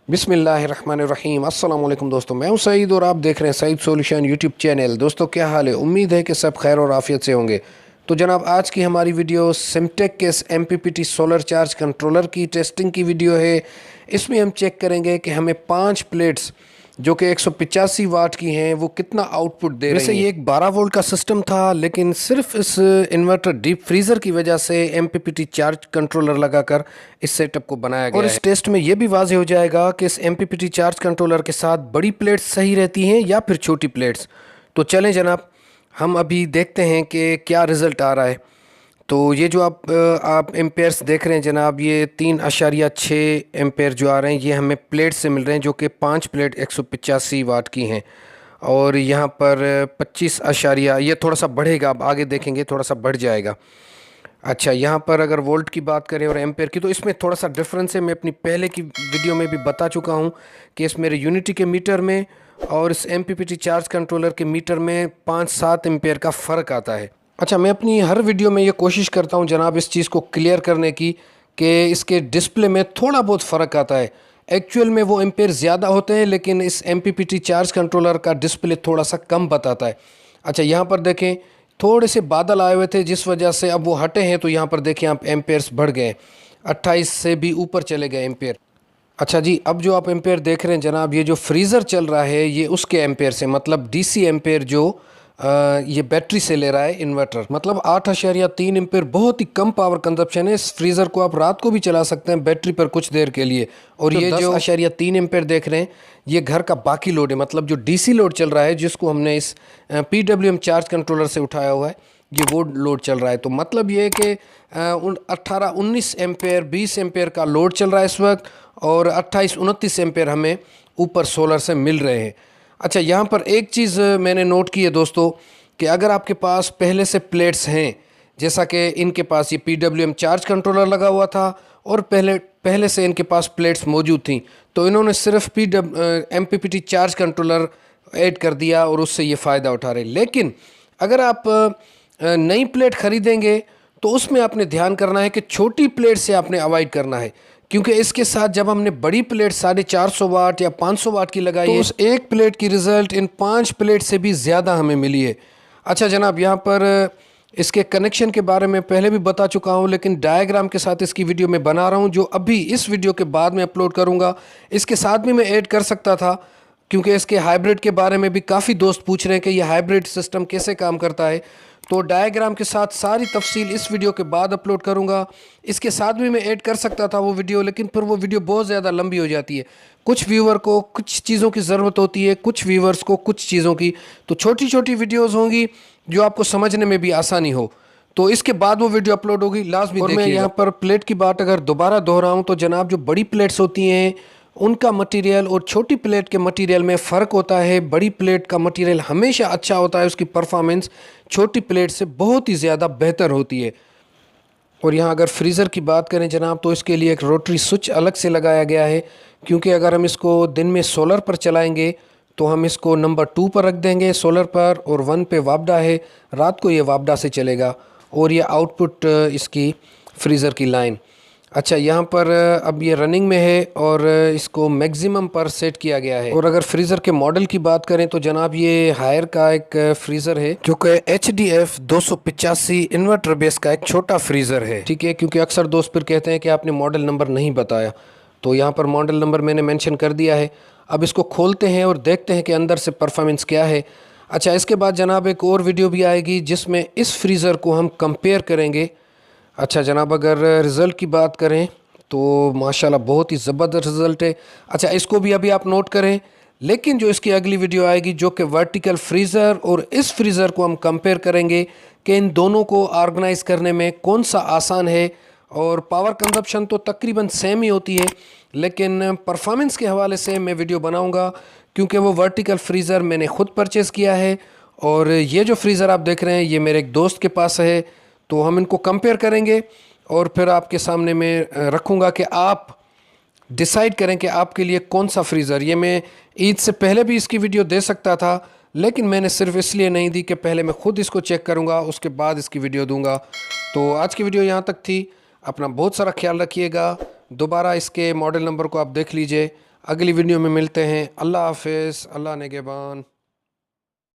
बिस्मिल्लाहिर्रहमानिर्रहीम। अस्सलाम वालेकुम दोस्तों, मैं हूं सईद और आप देख रहे हैं सईद सॉल्यूशन यूट्यूब चैनल। दोस्तों क्या हाल है? उम्मीद है कि सब खैर और आफियत से होंगे। तो जनाब आज की हमारी वीडियो सिमटेक के MPPT सोलर चार्ज कंट्रोलर की टेस्टिंग की वीडियो है। इसमें हम चेक करेंगे कि हमें 5 प्लेट्स जो कि 185 वाट की हैं वो कितना आउटपुट दे रही हैं। वैसे ये एक 12 वोल्ट का सिस्टम था, लेकिन सिर्फ इस इन्वर्टर डीप फ्रीज़र की वजह से MPPT चार्ज कंट्रोलर लगाकर इस सेटअप को बनाया गया है। और इस टेस्ट में ये भी वाज़ेह हो जाएगा कि इस MPPT चार्ज कंट्रोलर के साथ बड़ी प्लेट्स सही रहती हैं या फिर छोटी प्लेट्स। तो चलें जनाब, हम अभी देखते हैं कि क्या रिज़ल्ट आ रहा है। तो ये जो आप एम्पेयर्स देख रहे हैं जनाब, ये 3.6 एम्पेयर जो आ रहे हैं ये हमें प्लेट से मिल रहे हैं, जो कि 5 प्लेट 185 वाट की हैं। और यहाँ पर 25 अशारिया, ये थोड़ा सा बढ़ेगा, आप आगे देखेंगे थोड़ा सा बढ़ जाएगा। अच्छा, यहाँ पर अगर वोल्ट की बात करें और एम्पेयर की तो इसमें थोड़ा सा डिफरेंस है। मैं अपनी पहले की वीडियो में भी बता चुका हूँ कि इस मेरे यूनिटी के मीटर में और इस MPPT चार्ज कंट्रोलर के मीटर में 5-7 एम्पेयर का फ़र्क आता है। अच्छा, मैं अपनी हर वीडियो में ये कोशिश करता हूँ जनाब इस चीज़ को क्लियर करने की कि इसके डिस्प्ले में थोड़ा बहुत फ़र्क आता है। एक्चुअल में वो एम्पेयर ज़्यादा होते हैं, लेकिन इस MPPT चार्ज कंट्रोलर का डिस्प्ले थोड़ा सा कम बताता है। अच्छा, यहाँ पर देखें थोड़े से बादल आए हुए थे जिस वजह से अब वो हटे हैं, तो यहाँ पर देखें आप एम्पेयर्स बढ़ गए, 28 से भी ऊपर चले गए एम्पेयर। अच्छा जी, अब जो आप एम्पेयर देख रहे हैं जनाब, ये जो फ्रीज़र चल रहा है ये उसके एम्पेयर से, मतलब DC एम्पेयर जो ये बैटरी से ले रहा है इन्वर्टर, मतलब 8.3 एम्पेयर बहुत ही कम पावर कंजप्शन है। इस फ्रीज़र को आप रात को भी चला सकते हैं बैटरी पर कुछ देर के लिए। और तो ये जो 10.3 एम्पेयर देख रहे हैं ये घर का बाकी लोड है, मतलब जो DC लोड चल रहा है जिसको हमने इस PWM चार्ज कंट्रोलर से उठाया हुआ है, ये वो लोड चल रहा है। तो मतलब ये है कि 18-19 एम्पेयर 20 एम्पेयर का लोड चल रहा है इस वक्त, और 28-29 एम्पेयर हमें ऊपर सोलर से मिल रहे हैं। अच्छा, यहाँ पर एक चीज़ मैंने नोट की है दोस्तों कि अगर आपके पास पहले से प्लेट्स हैं, जैसा कि इनके पास ये PWM चार्ज कंट्रोलर लगा हुआ था और पहले से इनके पास प्लेट्स मौजूद थी, तो इन्होंने सिर्फ MPPT चार्ज कंट्रोलर ऐड कर दिया और उससे ये फ़ायदा उठा रहे। लेकिन अगर आप नई प्लेट ख़रीदेंगे तो उसमें आपने ध्यान करना है कि छोटी प्लेट से आपने अवॉइड करना है, क्योंकि इसके साथ जब हमने बड़ी प्लेट 450 वाट या 500 वाट की लगाई तो उस एक प्लेट की रिज़ल्ट इन 5 प्लेट से भी ज़्यादा हमें मिली है। अच्छा जनाब, यहाँ पर इसके कनेक्शन के बारे में पहले भी बता चुका हूँ, लेकिन डायग्राम के साथ इसकी वीडियो मैं बना रहा हूँ, जो अभी इस वीडियो के बाद में अपलोड करूँगा। इसके साथ भी मैं ऐड कर सकता था, क्योंकि इसके हाइब्रिड के बारे में भी काफ़ी दोस्त पूछ रहे हैं कि ये हाइब्रिड सिस्टम कैसे काम करता है। तो डायग्राम के साथ सारी तफसील इस वीडियो के बाद अपलोड करूंगा। इसके साथ भी मैं ऐड कर सकता था वो वीडियो, लेकिन फिर वो वीडियो बहुत ज़्यादा लंबी हो जाती है। कुछ व्यूवर को कुछ चीज़ों की ज़रूरत होती है, कुछ व्यूवर्स को कुछ चीज़ों की, तो छोटी छोटी वीडियोज़ होंगी जो आपको समझने में भी आसानी हो। तो इसके बाद वो वीडियो अपलोड होगी, लाजमी देखिएगा। मैं यहाँ पर प्लेट की बात अगर दोबारा दोहराऊँ तो जनाब, जो बड़ी प्लेट्स होती हैं उनका मटेरियल और छोटी प्लेट के मटेरियल में फ़र्क होता है। बड़ी प्लेट का मटेरियल हमेशा अच्छा होता है, उसकी परफॉर्मेंस छोटी प्लेट से बहुत ही ज़्यादा बेहतर होती है। और यहाँ अगर फ्रीज़र की बात करें जनाब, तो इसके लिए एक रोटरी स्विच अलग से लगाया गया है, क्योंकि अगर हम इसको दिन में सोलर पर चलाएंगे तो हम इसको नंबर 2 पर रख देंगे सोलर पर, और 1 पे वापडा है, रात को ये वापडा से चलेगा। और ये आउटपुट इसकी फ्रीज़र की लाइन। अच्छा, यहाँ पर अब ये रनिंग में है और इसको मैक्सिमम पर सेट किया गया है। और अगर फ्रीज़र के मॉडल की बात करें तो जनाब, ये हायर का एक फ्रीज़र है जो कि HDF 285 इन्वर्टर बेस का एक छोटा फ्रीज़र है, ठीक है। क्योंकि अक्सर दोस्त फिर कहते हैं कि आपने मॉडल नंबर नहीं बताया, तो यहाँ पर मॉडल नंबर मैंने मेंशन कर दिया है। अब इसको खोलते हैं और देखते हैं कि अंदर से परफॉर्मेंस क्या है। अच्छा, इसके बाद जनाब एक और वीडियो भी आएगी जिसमें इस फ्रीज़र को हम कंपेयर करेंगे। अच्छा जनाब, अगर रिज़ल्ट की बात करें तो माशाल्लाह बहुत ही ज़बरदस्त रिज़ल्ट है। अच्छा, इसको भी अभी आप नोट करें, लेकिन जो इसकी अगली वीडियो आएगी जो कि वर्टिकल फ्रीज़र और इस फ्रीज़र को हम कंपेयर करेंगे कि इन दोनों को ऑर्गेनाइज़ करने में कौन सा आसान है। और पावर कंजप्शन तो तकरीबन सेम ही होती है, लेकिन परफॉर्मेंस के हवाले से मैं वीडियो बनाऊँगा, क्योंकि वो वर्टिकल फ्रीज़र मैंने ख़ुद परचेज़ किया है और ये जो फ्रीज़र आप देख रहे हैं ये मेरे एक दोस्त के पास है। तो हम इनको कंपेयर करेंगे और फिर आपके सामने मैं रखूँगा कि आप डिसाइड करें कि आपके लिए कौन सा फ्रीज़र। ये मैं ईद से पहले भी इसकी वीडियो दे सकता था, लेकिन मैंने सिर्फ इसलिए नहीं दी कि पहले मैं ख़ुद इसको चेक करूँगा, उसके बाद इसकी वीडियो दूँगा। तो आज की वीडियो यहाँ तक थी। अपना बहुत सारा ख्याल रखिएगा। दोबारा इसके मॉडल नंबर को आप देख लीजिए। अगली वीडियो में मिलते हैं। अल्लाह हाफिज़, अल्लाह निगहबान।